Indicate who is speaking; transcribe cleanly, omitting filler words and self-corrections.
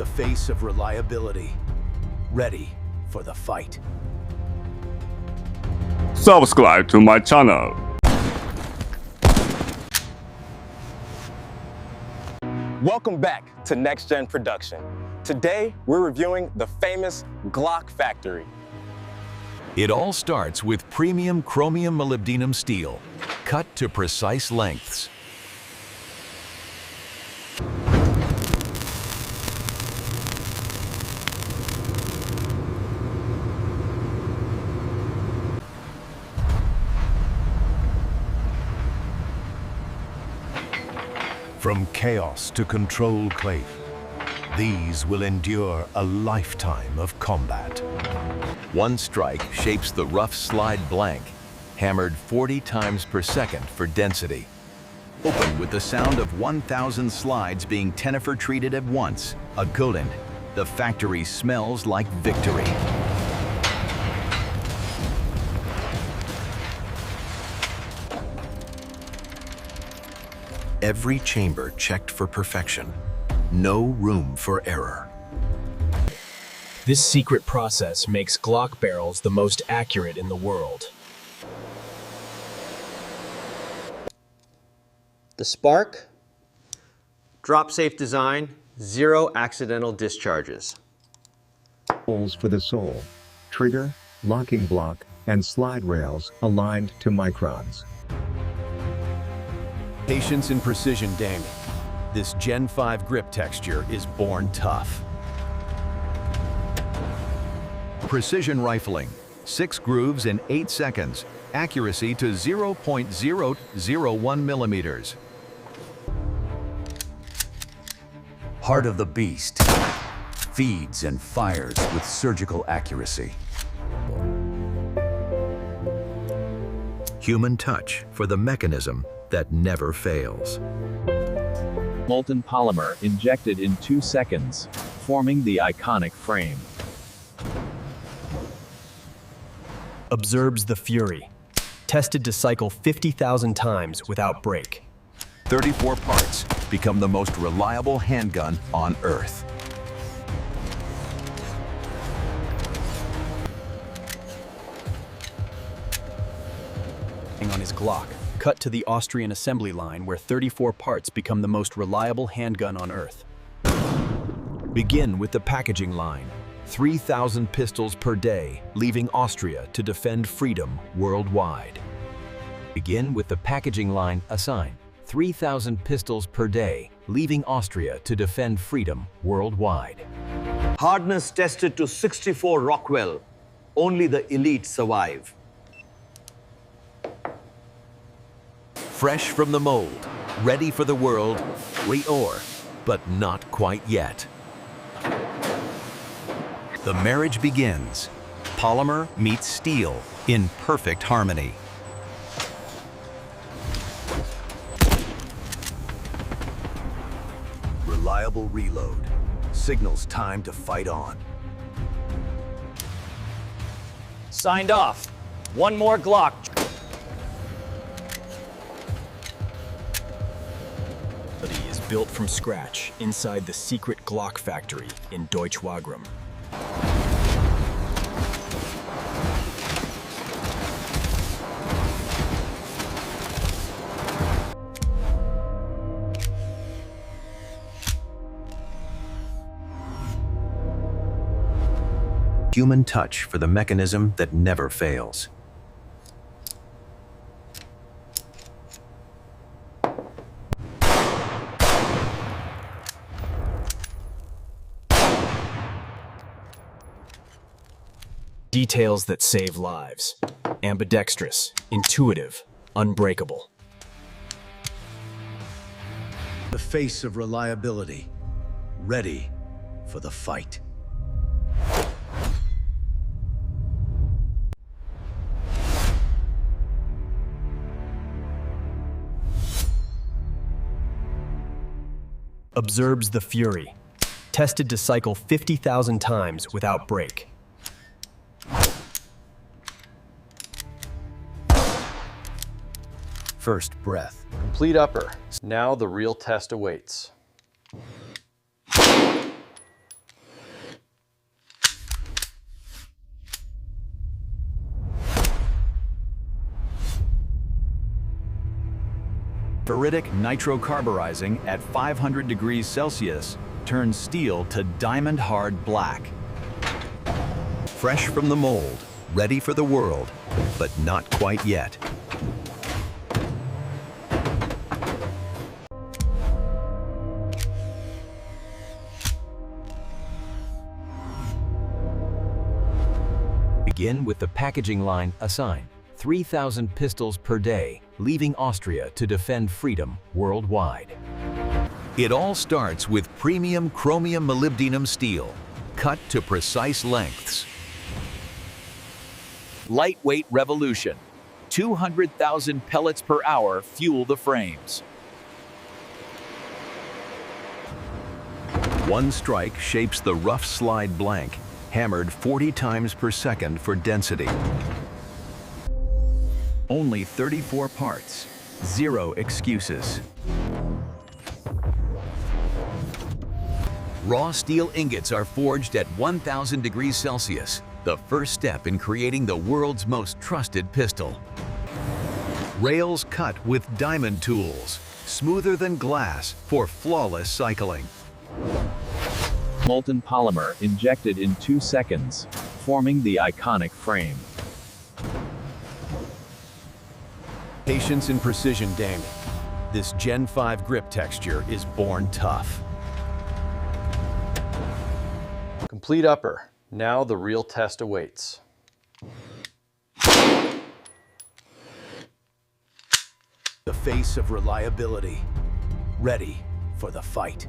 Speaker 1: The face of reliability, ready for the fight.
Speaker 2: Subscribe to my channel.
Speaker 3: Welcome back to Next Gen Production. Today, we're reviewing the famous Glock factory.
Speaker 1: It all starts with premium chromium molybdenum steel, cut to precise lengths. From chaos to controlled clay, these will endure a lifetime of combat. One strike shapes the rough slide blank, hammered 40 times per second for density. Open with the sound of 1,000 slides being Tennifer treated at once. A coolant. The factory smells like victory. Every chamber checked for perfection. No room for error.
Speaker 4: This secret process makes Glock barrels the most accurate in the world.
Speaker 5: The spark, drop-safe design, 0 accidental discharges.
Speaker 6: Holes for the sole, trigger, locking block, and slide rails aligned to microns.
Speaker 1: Patience and precision, Damien. This Gen 5 grip texture is born tough. Precision rifling. 6 grooves in 8 seconds. Accuracy to 0.001 millimeters. Heart of the beast. Feeds and fires with surgical accuracy. Human touch for the mechanism that never fails.
Speaker 7: Molten polymer injected in 2 seconds, forming the iconic frame.
Speaker 4: Observes the fury. Tested to cycle 50,000 times without break.
Speaker 1: 34 parts become the most reliable handgun on Earth.
Speaker 8: On his Glock, cut to the Austrian assembly line where 34 parts become the most reliable handgun on Earth. Begin with the packaging line. 3,000 pistols per day, leaving Austria to defend freedom worldwide. Begin with the packaging line assign. 3,000 pistols per day, leaving Austria to defend freedom worldwide.
Speaker 9: Hardness tested to 64 Rockwell. Only the elite survive.
Speaker 1: Fresh from the mold, ready for the world, reor, but not quite yet. The marriage begins. Polymer meets steel in perfect harmony. Reliable reload signals time to fight on.
Speaker 10: Signed off. One more Glock.
Speaker 4: Is built from scratch inside the secret Glock factory in Deutsch Wagram.
Speaker 1: Human touch for the mechanism that never fails.
Speaker 4: Details that save lives. Ambidextrous, intuitive, unbreakable.
Speaker 1: The face of reliability, ready for the fight.
Speaker 4: Observes the fury. Tested to cycle 50,000 times without break.
Speaker 1: First breath.
Speaker 5: Complete upper. Now the real test awaits.
Speaker 8: Ferritic nitrocarburizing at 500 degrees Celsius turns steel to diamond-hard black. Fresh from the mold, ready for the world, but not quite yet. Begin with the packaging line assigned. 3,000 pistols per day, leaving Austria to defend freedom worldwide. It all starts with premium chromium molybdenum steel, cut to precise lengths.
Speaker 10: Lightweight revolution. 200,000 pellets per hour fuel the frames.
Speaker 1: One strike shapes the rough slide blank, hammered 40 times per second for density.
Speaker 8: Only 34 parts, 0 excuses.
Speaker 1: Raw steel ingots are forged at 1,000 degrees Celsius, the first step in creating the world's most trusted pistol. Rails cut with diamond tools, smoother than glass for flawless cycling.
Speaker 7: Molten polymer injected in 2 seconds, forming the iconic frame.
Speaker 8: Patience and precision, Damon. This Gen 5 grip texture is born tough.
Speaker 4: Complete upper. Now the real test awaits.
Speaker 8: The face of reliability, ready for the fight.